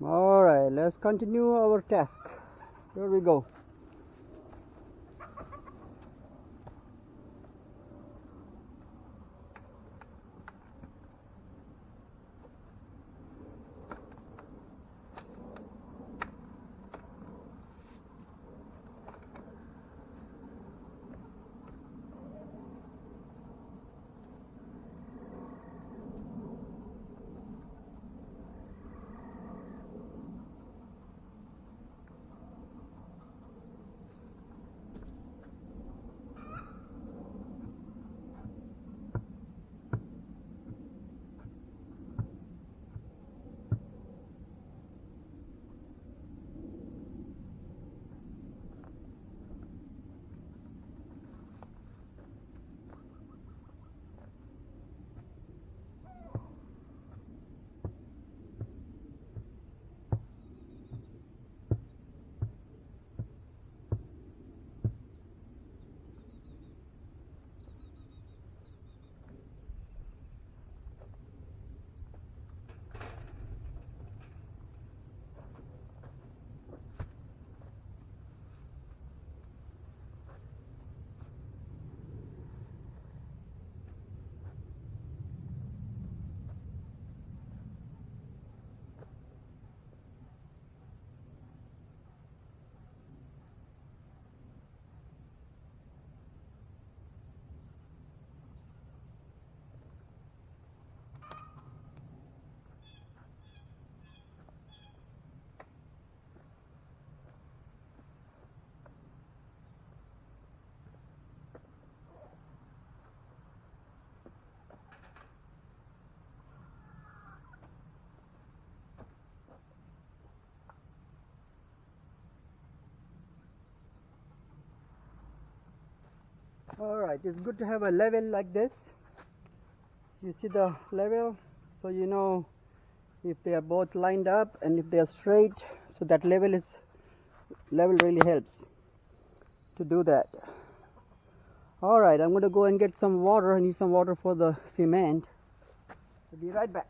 Alright, let's continue our task. Here we go. Alright, it's good to have a level like this. You see the level, so you know if they are both lined up and if they are straight. So that level really helps to do that. Alright, I'm going to go and get some water. I need some water for the cement. I'll be right back.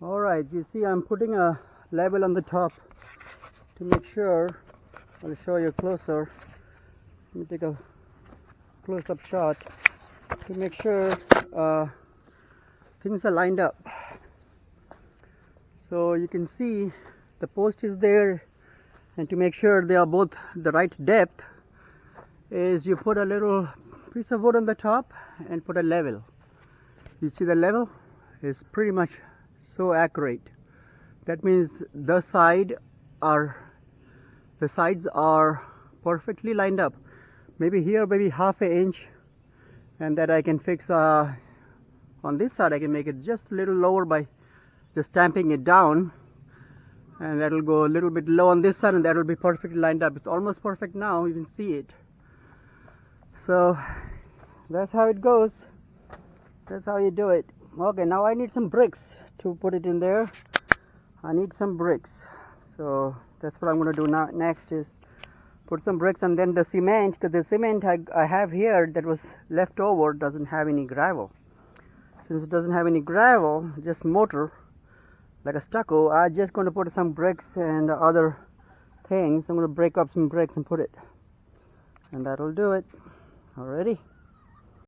Alright, you see I'm putting a level on the top to make sure. I'll show you closer. Let me take a close-up shot to make sure things are lined up. So you can see the post is there, and to make sure they are both the right depth is you put a little piece of wood on the top and put a level. You see the level is pretty much so accurate. That means the sides are perfectly lined up. Maybe here, maybe half an inch, and that I can fix on this side. I can make it just a little lower by just stamping it down, and that will go a little bit low on this side, and that will be perfectly lined up. It's almost perfect now, you can see it. So that's how it goes. That's how you do it. Okay, now I need some bricks to put it in there. I need some bricks, so that's what I'm going to do now. Next is put some bricks, and then the cement, because the cement I have here that was left over doesn't have any gravel. Since it doesn't have any gravel, just mortar like a stucco, I'm just going to put some bricks and other things. I'm going to break up some bricks and put it, and that'll do it. Alrighty.